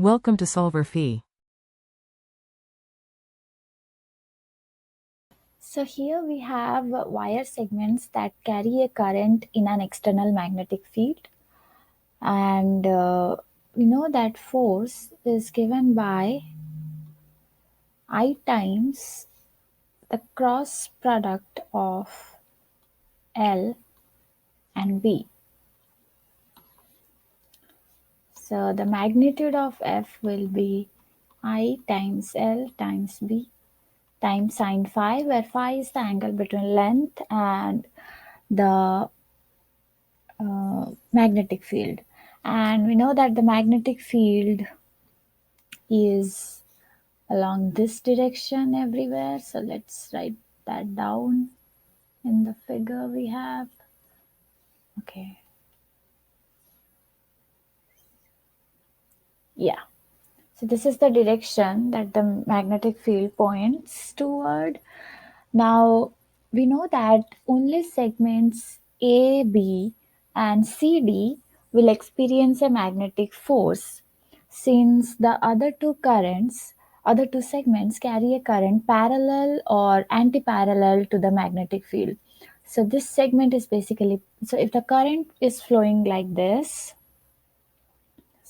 Welcome to solverfy. So here we have wire segments that carry a current in an external magnetic field, and we know that force is given by I times the cross product of L and B. So the magnitude of F will be I times L times B times sine phi, where phi is the angle between length and the magnetic field. And we know that the magnetic field is along this direction everywhere. So let's write that down in the figure we have. Okay. Yeah. So this is the direction that the magnetic field points toward. Now we know that only segments A, B, and CD will experience a magnetic force, since the other two segments carry a current parallel or anti-parallel to the magnetic field. So this segment is basically, so if the current is flowing like this,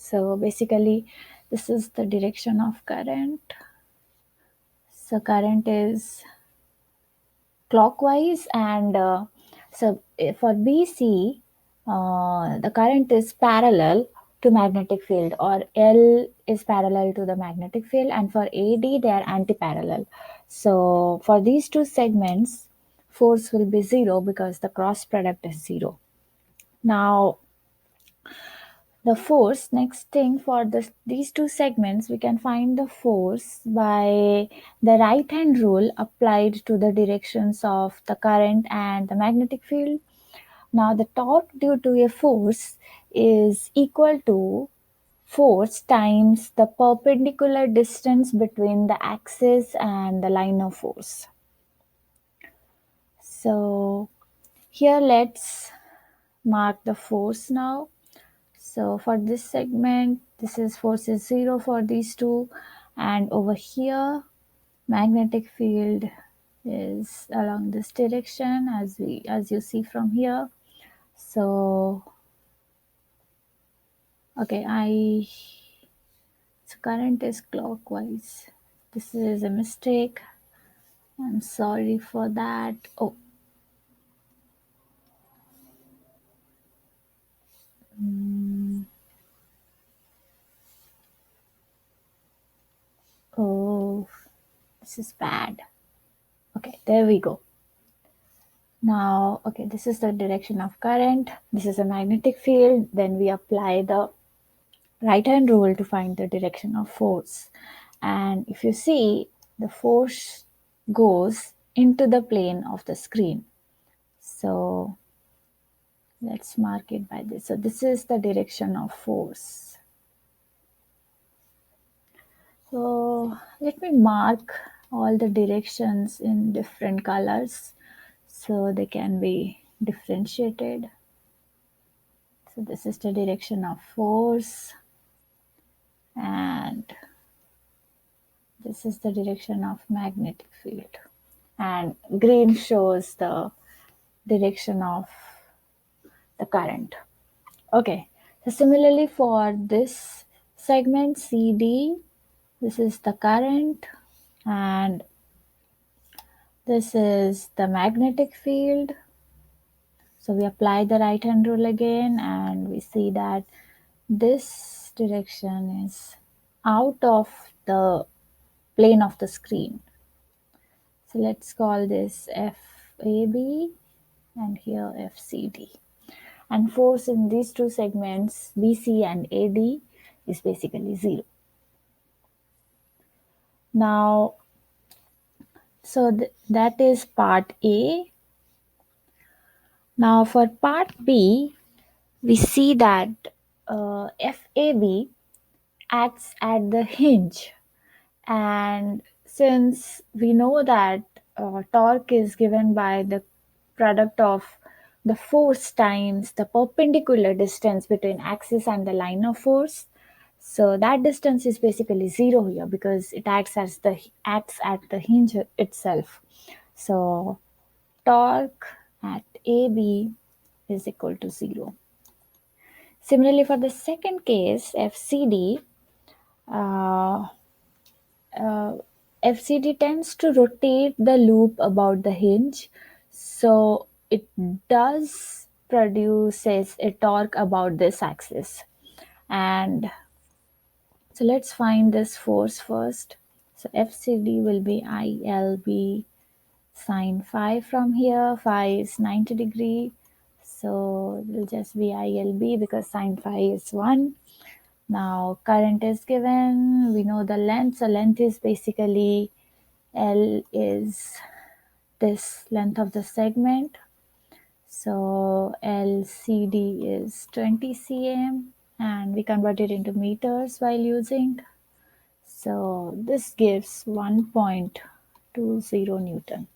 so basically this is the direction of current. So current is clockwise, and for BC, the current is parallel to magnetic field, or L is parallel to the magnetic field, and for AD they are anti-parallel. So for these two segments, force will be zero because the cross product is zero. Now the force, next thing, for these two segments, we can find the force by the right hand rule applied to the directions of the current and the magnetic field. Now the torque due to a force is equal to force times the perpendicular distance between the axis and the line of force. So here let's mark the force now. So for this segment, this is force is zero for these two, and over here, magnetic field is along this direction as you see from here. So okay, so current is clockwise. This is a mistake. I'm sorry for that. Oh, oh, this is bad. Okay, there we go. Now, okay, this is the direction of current. This is a magnetic field. Then we apply the right hand rule to find the direction of force. And if you see, the force goes into the plane of the screen. So let's mark it by this. So this is the direction of force. So let me mark all the directions in different colors so they can be differentiated. So this is the direction of force, and this is the direction of magnetic field. And green shows the direction of the current. Okay, so similarly for this segment CD, this is the current, and this is the magnetic field. So we apply the right hand rule again, and we see that this direction is out of the plane of the screen. So let's call this FAB and here FCD. And force in these two segments, BC and AD, is basically zero. Now, so that is part A. Now for part B, we see that FAB acts at the hinge, and since we know that torque is given by the product of the force times the perpendicular distance between axis and the line of force, So that distance is basically 0 here because it acts at the hinge itself. So torque at AB is equal to 0. Similarly, for the second case, FCD, uh, uh, FCD tends to rotate the loop about the hinge, so it does produces a torque about this axis. And so let's find this force first. So FCD will be ILB sine phi from here. Phi is 90 degree. So it will just be ILB because sine phi is 1. Now current is given. We know the length. So length is basically L is this length of the segment. So LCD is 20 cm and we convert it into meters while using. So this gives 1.20 Newton.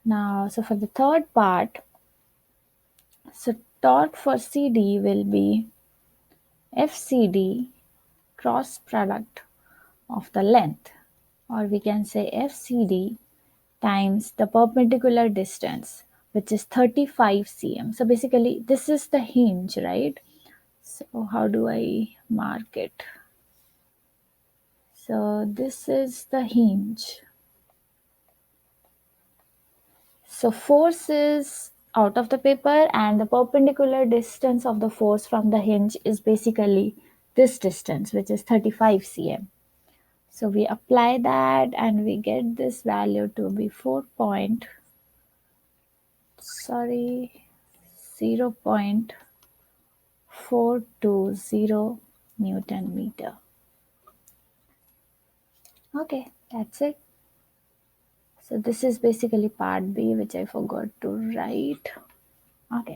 Now, so for the third part, so torque for CD will be FCD cross product of the length, or we can say FCD times the perpendicular distance, which is 35 cm. So basically this is the hinge, right? So how do I mark it? So this is the hinge. So force is out of the paper and the perpendicular distance of the force from the hinge is basically this distance, which is 35 cm. So we apply that and we get this value to be 0.420 Newton meter. Okay, that's it. So this is basically part B, which I forgot to write. Okay.